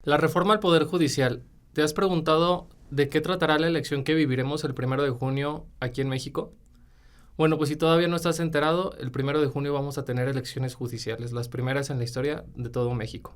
La reforma al Poder Judicial. ¿Te has preguntado de qué tratará la elección que viviremos el 1 de junio aquí en México? Bueno, pues si todavía no estás enterado, el 1 de junio vamos a tener elecciones judiciales, las primeras en la historia de todo México.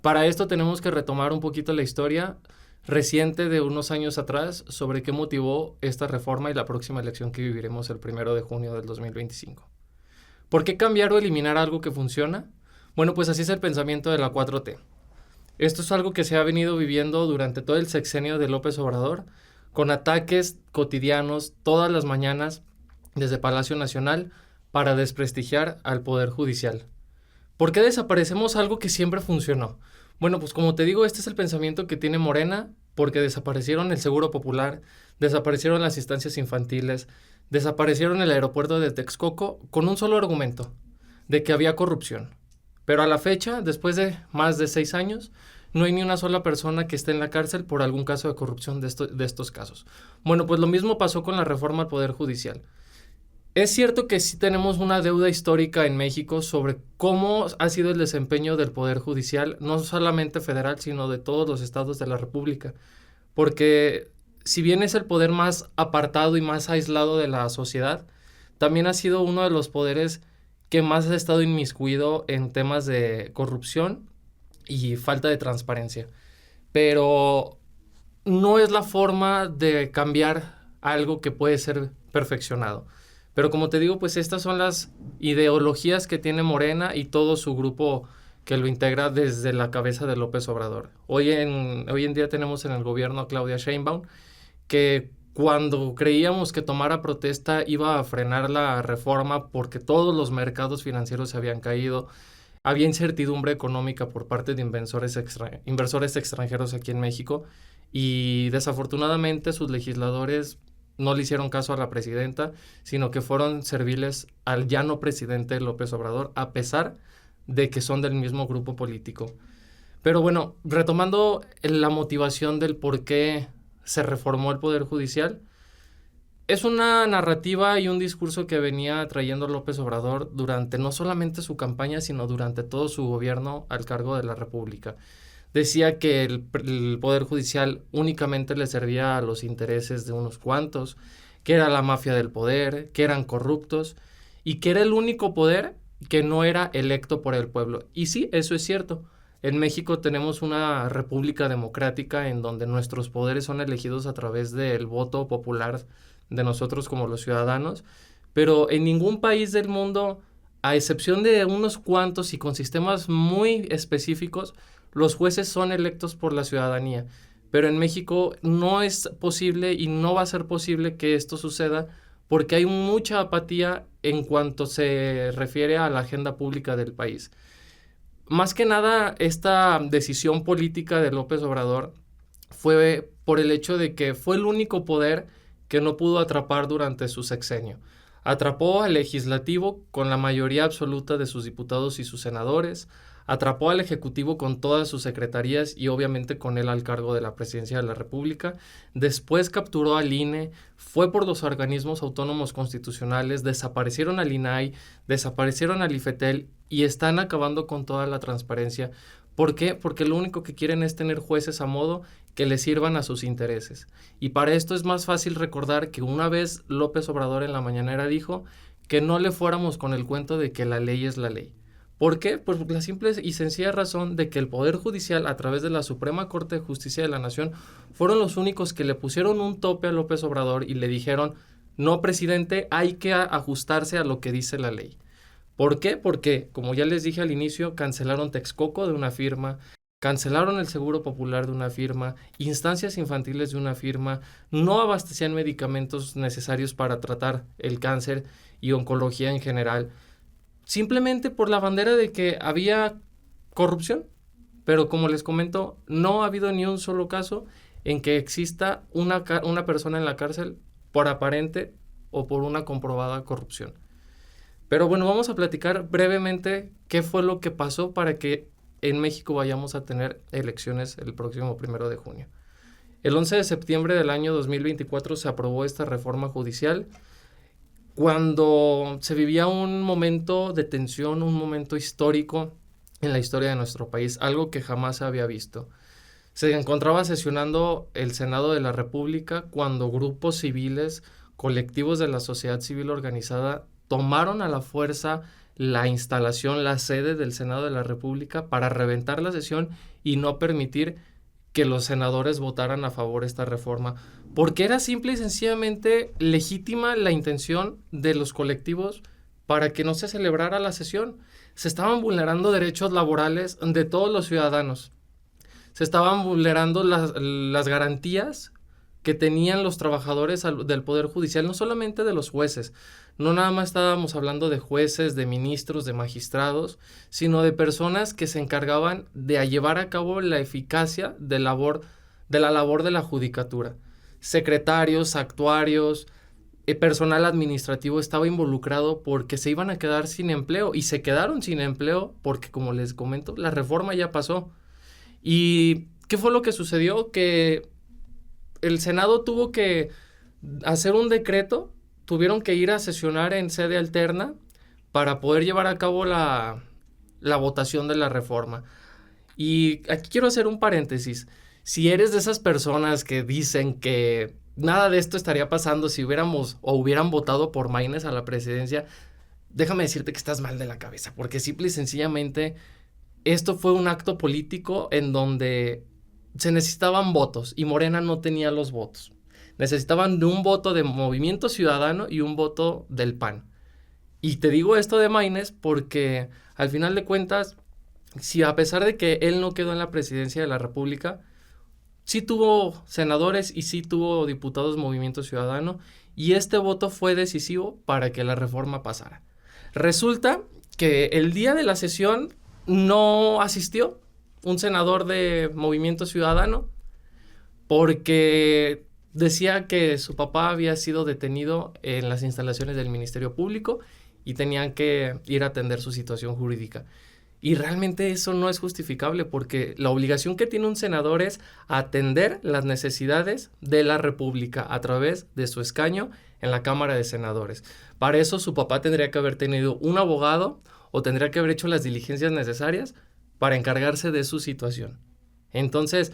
Para esto tenemos que retomar un poquito la historia reciente de unos años atrás sobre qué motivó esta reforma y la próxima elección que viviremos el 1 de junio del 2025. ¿Por qué cambiar o eliminar algo que funciona? Bueno, pues así es el pensamiento de la 4T. Esto es algo que se ha venido viviendo durante todo el sexenio de López Obrador, con ataques cotidianos todas las mañanas desde Palacio Nacional para desprestigiar al Poder Judicial. ¿Por qué desaparecemos algo que siempre funcionó? Bueno, pues como te digo, este es el pensamiento que tiene Morena, porque desaparecieron el Seguro Popular, desaparecieron las instancias infantiles, desaparecieron el aeropuerto de Texcoco con un solo argumento, de que había corrupción. Pero a la fecha, después de más de 6 años, no hay ni una sola persona que esté en la cárcel por algún caso de corrupción de estos casos. Bueno, pues lo mismo pasó con la reforma al Poder Judicial. Es cierto que sí tenemos una deuda histórica en México sobre cómo ha sido el desempeño del Poder Judicial, no solamente federal, sino de todos los estados de la República. Porque si bien es el poder más apartado y más aislado de la sociedad, también ha sido uno de los poderes que más ha estado inmiscuido en temas de corrupción y falta de transparencia. Pero no es la forma de cambiar algo que puede ser perfeccionado. Pero como te digo, pues estas son las ideologías que tiene Morena y todo su grupo que lo integra desde la cabeza de López Obrador. Hoy en día tenemos en el gobierno a Claudia Sheinbaum, que cuando creíamos que tomara protesta iba a frenar la reforma porque todos los mercados financieros se habían caído, había incertidumbre económica por parte de inversores extranjeros aquí en México y desafortunadamente sus legisladores no le hicieron caso a la presidenta, sino que fueron serviles al ya no presidente López Obrador, a pesar de que son del mismo grupo político. Pero bueno, retomando la motivación del por qué se reformó el Poder Judicial, es una narrativa y un discurso que venía trayendo López Obrador durante no solamente su campaña, sino durante todo su gobierno al cargo de la República. Decía que el Poder Judicial únicamente le servía a los intereses de unos cuantos, que era la mafia del poder, que eran corruptos y que era el único poder que no era electo por el pueblo. Y sí, eso es cierto. En México tenemos una república democrática en donde nuestros poderes son elegidos a través del voto popular de nosotros como los ciudadanos, pero en ningún país del mundo, a excepción de unos cuantos y con sistemas muy específicos, los jueces son electos por la ciudadanía. Pero en México no es posible y no va a ser posible que esto suceda porque hay mucha apatía en cuanto se refiere a la agenda pública del país. Más que nada, esta decisión política de López Obrador fue por el hecho de que fue el único poder que no pudo atrapar durante su sexenio. Atrapó al legislativo con la mayoría absoluta de sus diputados y sus senadores, atrapó al ejecutivo con todas sus secretarías y obviamente con él al cargo de la presidencia de la República. Después capturó al INE, fue por los organismos autónomos constitucionales, desaparecieron al INAI, desaparecieron al IFETEL y están acabando con toda la transparencia. ¿Por qué? Porque lo único que quieren es tener jueces a modo que les sirvan a sus intereses. Y para esto es más fácil recordar que una vez López Obrador en la mañanera dijo que no le fuéramos con el cuento de que la ley es la ley. ¿Por qué? Pues por la simple y sencilla razón de que el Poder Judicial, a través de la Suprema Corte de Justicia de la Nación, fueron los únicos que le pusieron un tope a López Obrador y le dijeron, no, presidente, hay que ajustarse a lo que dice la ley. ¿Por qué? Porque, como ya les dije al inicio, cancelaron Texcoco de una firma, cancelaron el Seguro Popular de una firma, instancias infantiles de una firma, no abastecían medicamentos necesarios para tratar el cáncer y oncología en general, simplemente por la bandera de que había corrupción. Pero como les comento, no ha habido ni un solo caso en que exista una persona en la cárcel por aparente o por una comprobada corrupción. Pero bueno, vamos a platicar brevemente qué fue lo que pasó para que en México vayamos a tener elecciones el próximo 1 de junio. El 11 de septiembre del año 2024 se aprobó esta reforma judicial cuando se vivía un momento de tensión, un momento histórico en la historia de nuestro país, algo que jamás se había visto. Se encontraba sesionando el Senado de la República cuando grupos civiles, colectivos de la sociedad civil organizada, tomaron a la fuerza la instalación, la sede del Senado de la República para reventar la sesión y no permitir que los senadores votaran a favor de esta reforma, porque era simple y sencillamente legítima la intención de los colectivos para que no se celebrara la sesión. Se estaban vulnerando derechos laborales de todos los ciudadanos. Se estaban vulnerando las garantías que tenían los trabajadores del Poder Judicial, no solamente de los jueces. No nada más estábamos hablando de jueces, de ministros, de magistrados, sino de personas que se encargaban de llevar a cabo la eficacia de la labor de la judicatura. Secretarios, actuarios, personal administrativo estaba involucrado porque se iban a quedar sin empleo y se quedaron sin empleo porque, como les comento, la reforma ya pasó. ¿Y qué fue lo que sucedió? Que el Senado tuvo que hacer un decreto, tuvieron que ir a sesionar en sede alterna para poder llevar a cabo la votación de la reforma. Y aquí quiero hacer un paréntesis. Si eres de esas personas que dicen que nada de esto estaría pasando si hubieran votado por Maínez a la presidencia, déjame decirte que estás mal de la cabeza, porque simple y sencillamente esto fue un acto político en donde se necesitaban votos y Morena no tenía los votos. Necesitaban de un voto de Movimiento Ciudadano y un voto del PAN. Y te digo esto de Maínez porque al final de cuentas, si a pesar de que él no quedó en la presidencia de la República, sí tuvo senadores y sí tuvo diputados Movimiento Ciudadano y este voto fue decisivo para que la reforma pasara. Resulta que el día de la sesión no asistió un senador de Movimiento Ciudadano porque decía que su papá había sido detenido en las instalaciones del Ministerio Público y tenían que ir a atender su situación jurídica. Y realmente eso no es justificable porque la obligación que tiene un senador es atender las necesidades de la República a través de su escaño en la Cámara de Senadores. Para eso su papá tendría que haber tenido un abogado o tendría que haber hecho las diligencias necesarias para encargarse de su situación. Entonces,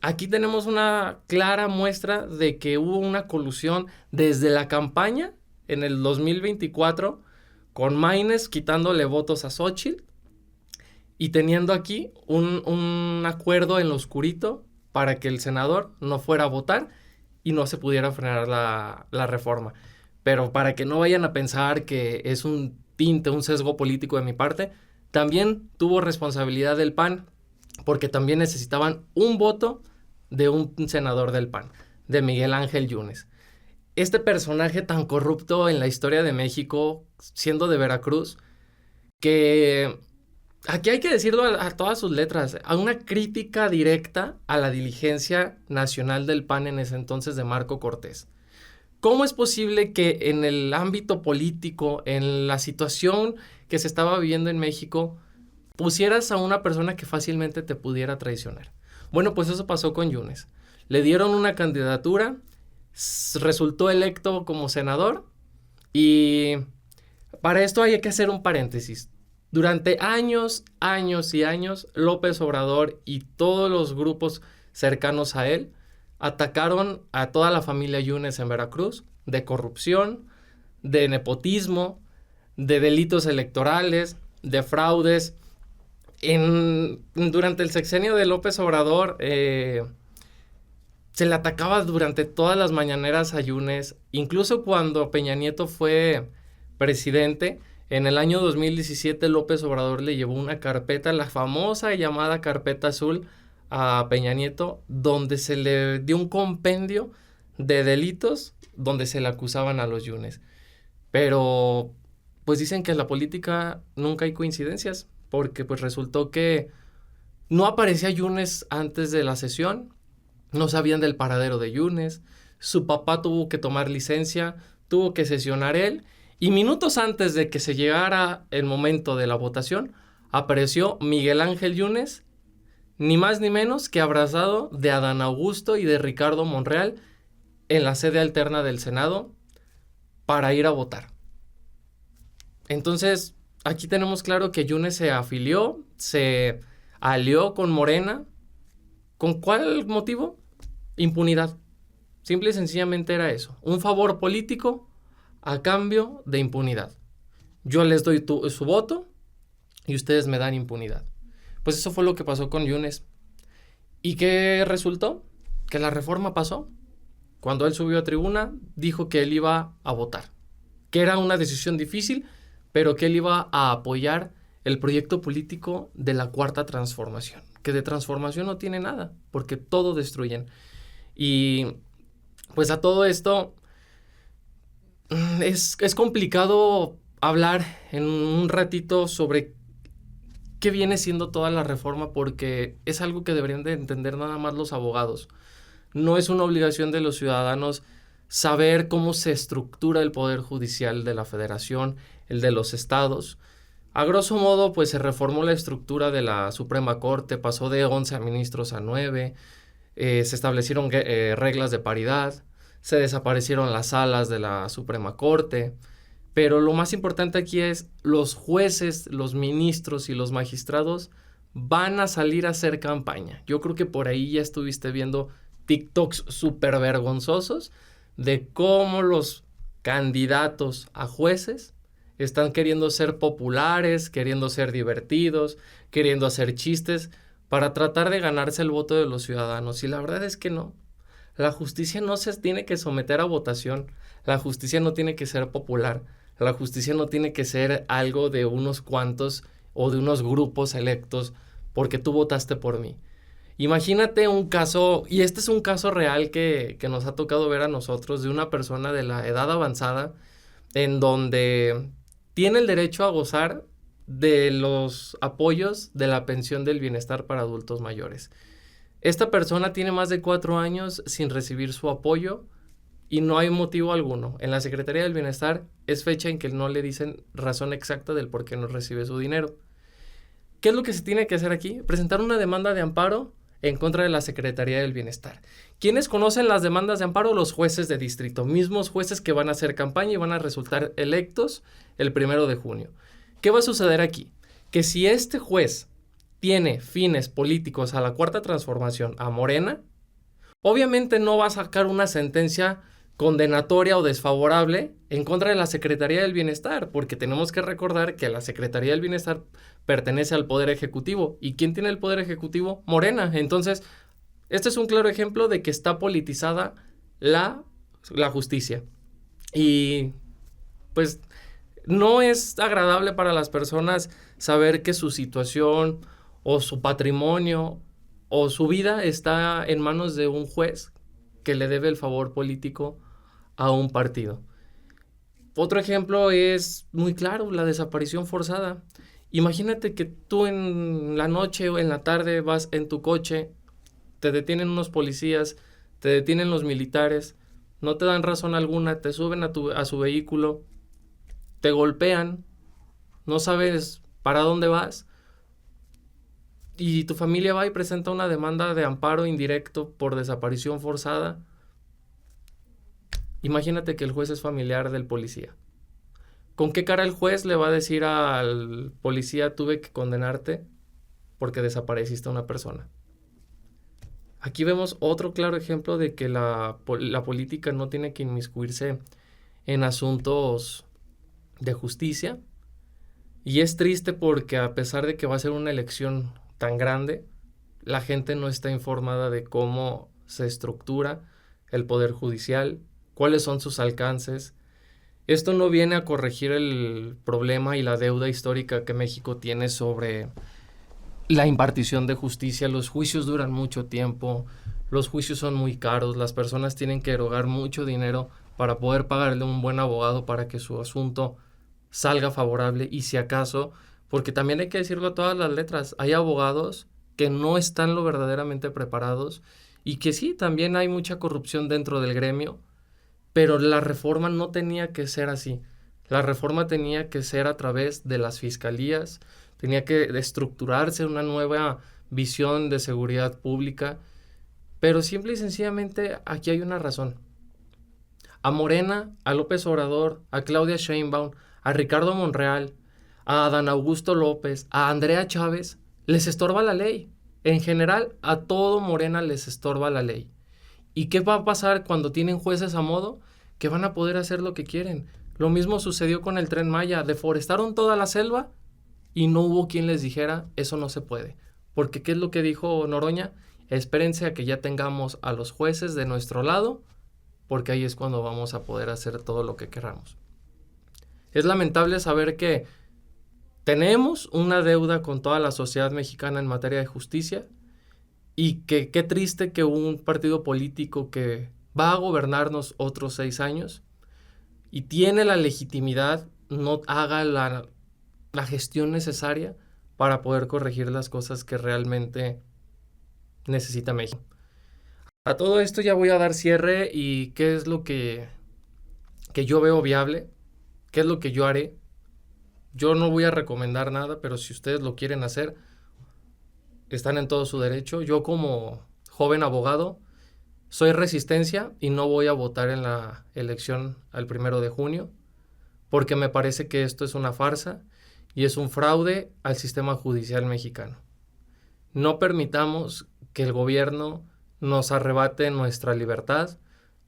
aquí tenemos una clara muestra de que hubo una colusión desde la campaña en el 2024 con Maínez quitándole votos a Xóchitl y teniendo aquí un acuerdo en lo oscurito para que el senador no fuera a votar y no se pudiera frenar la reforma. Pero para que no vayan a pensar que es un tinte, un sesgo político de mi parte, también tuvo responsabilidad del PAN, porque también necesitaban un voto de un senador del PAN, de Miguel Ángel Yunes. Este personaje tan corrupto en la historia de México, siendo de Veracruz, que aquí hay que decirlo a todas sus letras, a una crítica directa a la diligencia nacional del PAN en ese entonces de Marco Cortés. ¿Cómo es posible que en el ámbito político, en la situación que se estaba viviendo en México, pusieras a una persona que fácilmente te pudiera traicionar? Bueno, pues eso pasó con Yunes. Le dieron una candidatura, resultó electo como senador y para esto hay que hacer un paréntesis. Durante años y años, López Obrador y todos los grupos cercanos a él atacaron a toda la familia Yunes en Veracruz de corrupción, de nepotismo, de delitos electorales, de fraudes. Durante el sexenio de López Obrador se le atacaba durante todas las mañaneras a Yunes, incluso cuando Peña Nieto fue presidente. En el año 2017 López Obrador le llevó una carpeta, la famosa llamada carpeta azul, a Peña Nieto, donde se le dio un compendio de delitos donde se le acusaban a los Yunes. Pero pues dicen que en la política nunca hay coincidencias, porque pues resultó que no aparecía Yunes antes de la sesión, no sabían del paradero de Yunes, su papá tuvo que tomar licencia, tuvo que sesionar él, y minutos antes de que se llegara el momento de la votación, apareció Miguel Ángel Yunes, ni más ni menos que abrazado de Adán Augusto y de Ricardo Monreal en la sede alterna del Senado para ir a votar. Entonces, aquí tenemos claro que Yunes se afilió se alió con Morena. ¿Con cuál motivo? Impunidad. Simple y sencillamente era eso. Un favor político a cambio de impunidad. Yo les doy su voto y ustedes me dan impunidad. Pues eso fue lo que pasó con Yunes. ¿Y qué resultó? Que la reforma pasó. Cuando él subió a tribuna, dijo que él iba a votar. Que era una decisión difícil, pero que él iba a apoyar el proyecto político de la Cuarta Transformación. Que de transformación no tiene nada, porque todo destruyen. Y pues a todo esto es complicado hablar en un ratito sobre qué viene siendo toda la reforma, porque es algo que deberían de entender nada más los abogados. No es una obligación de los ciudadanos saber cómo se estructura el poder judicial de la federación, el de los estados. A grosso modo, pues se reformó la estructura de la Suprema Corte, pasó de 11 ministros a 9, se establecieron reglas de paridad, se desaparecieron las salas de la Suprema Corte, pero lo más importante aquí es los jueces, los ministros y los magistrados van a salir a hacer campaña. Yo creo que por ahí ya estuviste viendo TikToks súper vergonzosos de cómo los candidatos a jueces están queriendo ser populares, queriendo ser divertidos, queriendo hacer chistes para tratar de ganarse el voto de los ciudadanos. Y la verdad es que no. La justicia no se tiene que someter a votación. La justicia no tiene que ser popular. La justicia no tiene que ser algo de unos cuantos o de unos grupos electos porque tú votaste por mí. Imagínate un caso, y este es un caso real que nos ha tocado ver a nosotros, de una persona de la edad avanzada en donde tiene el derecho a gozar de los apoyos de la pensión del bienestar para adultos mayores. Esta persona tiene más de 4 años sin recibir su apoyo y no hay motivo alguno. En la Secretaría del Bienestar es fecha en que no le dicen razón exacta del por qué no recibe su dinero. ¿Qué es lo que se tiene que hacer aquí? Presentar una demanda de amparo en contra de la Secretaría del Bienestar. ¿Quiénes conocen las demandas de amparo? Los jueces de distrito, mismos jueces que van a hacer campaña y van a resultar electos el 1 de junio. ¿Qué va a suceder aquí? Que si este juez tiene fines políticos a la Cuarta Transformación, a Morena, obviamente no va a sacar una sentencia condenatoria o desfavorable en contra de la Secretaría del Bienestar, porque tenemos que recordar que la Secretaría del Bienestar pertenece al Poder Ejecutivo. ¿Y quién tiene el Poder Ejecutivo? Morena. Entonces, este es un claro ejemplo de que está politizada la justicia. Y pues no es agradable para las personas saber que su situación o su patrimonio o su vida está en manos de un juez que le debe el favor político a un partido. Otro ejemplo es muy claro, la desaparición forzada. Imagínate que tú en la noche o en la tarde vas en tu coche, te detienen unos policías, te detienen los militares, no te dan razón alguna, te suben a su vehículo, te golpean, no sabes para dónde vas, y tu familia va y presenta una demanda de amparo indirecto por desaparición forzada. Imagínate que el juez es familiar del policía. ¿Con qué cara el juez le va a decir al policía tuve que condenarte porque desapareciste a una persona? Aquí vemos otro claro ejemplo de que la política no tiene que inmiscuirse en asuntos de justicia. Y es triste porque a pesar de que va a ser una elección tan grande, la gente no está informada de cómo se estructura el poder judicial, cuáles son sus alcances. Esto no viene a corregir el problema y la deuda histórica que México tiene sobre la impartición de justicia. Los juicios duran mucho tiempo, los juicios son muy caros, las personas tienen que erogar mucho dinero para poder pagarle a un buen abogado para que su asunto salga favorable, y si acaso, porque también hay que decirlo a todas las letras, hay abogados que no están lo verdaderamente preparados y que sí, también hay mucha corrupción dentro del gremio, pero la reforma no tenía que ser así. La reforma tenía que ser a través de las fiscalías, tenía que estructurarse una nueva visión de seguridad pública, pero simple y sencillamente aquí hay una razón. A Morena, a López Obrador, a Claudia Sheinbaum, a Ricardo Monreal, a Adán Augusto López, a Andrea Chávez, les estorba la ley. En general, a todo Morena les estorba la ley. ¿Y qué va a pasar cuando tienen jueces a modo? Que van a poder hacer lo que quieren. Lo mismo sucedió con el Tren Maya. Deforestaron toda la selva y no hubo quien les dijera, eso no se puede. Porque ¿qué es lo que dijo Noroña? Espérense a que ya tengamos a los jueces de nuestro lado, porque ahí es cuando vamos a poder hacer todo lo que queramos. Es lamentable saber que tenemos una deuda con toda la sociedad mexicana en materia de justicia y que qué triste que un partido político que va a gobernarnos otros 6 años y tiene la legitimidad no haga la gestión necesaria para poder corregir las cosas que realmente necesita México. A todo esto ya voy a dar cierre y qué es lo que yo veo viable, qué es lo que yo haré. Yo no voy a recomendar nada, pero si ustedes lo quieren hacer, están en todo su derecho. Yo como joven abogado soy Resistencia y no voy a votar en la elección al 1 de junio porque me parece que esto es una farsa y es un fraude al sistema judicial mexicano. No permitamos que el gobierno nos arrebate nuestra libertad,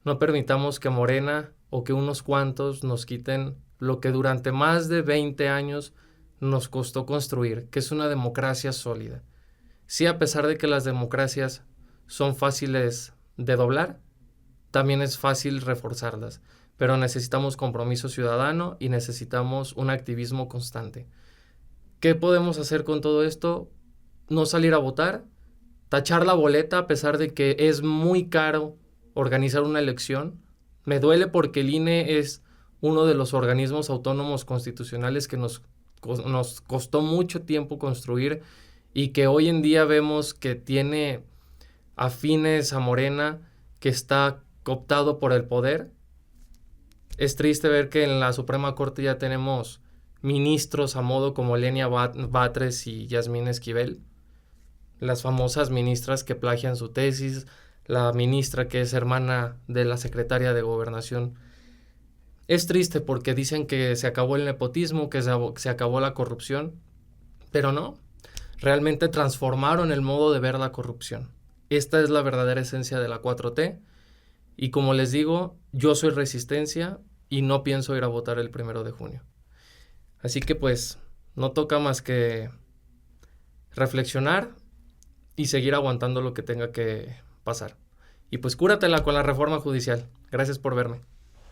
no permitamos que Morena o que unos cuantos nos quiten lo que durante más de 20 años nos costó construir, que es una democracia sólida. Sí, a pesar de que las democracias son fáciles de doblar, también es fácil reforzarlas, pero necesitamos compromiso ciudadano y necesitamos un activismo constante. ¿Qué podemos hacer con todo esto? No salir a votar, tachar la boleta a pesar de que es muy caro organizar una elección. Me duele porque el INE es uno de los organismos autónomos constitucionales que nos costó mucho tiempo construir y que hoy en día vemos que tiene afines a Morena, que está cooptado por el poder. Es triste ver que en la Suprema Corte ya tenemos ministros a modo como Lenia Batres y Yasmín Esquivel, las famosas ministras que plagian su tesis, la ministra que es hermana de la secretaria de Gobernación. Es triste porque dicen que se acabó el nepotismo, que se acabó la corrupción, pero no, realmente transformaron el modo de ver la corrupción. Esta es la verdadera esencia de la 4T y como les digo, yo soy Resistencia y no pienso ir a votar el 1 de junio. Así que pues no toca más que reflexionar y seguir aguantando lo que tenga que pasar. Y pues cúratela con la reforma judicial. Gracias por verme.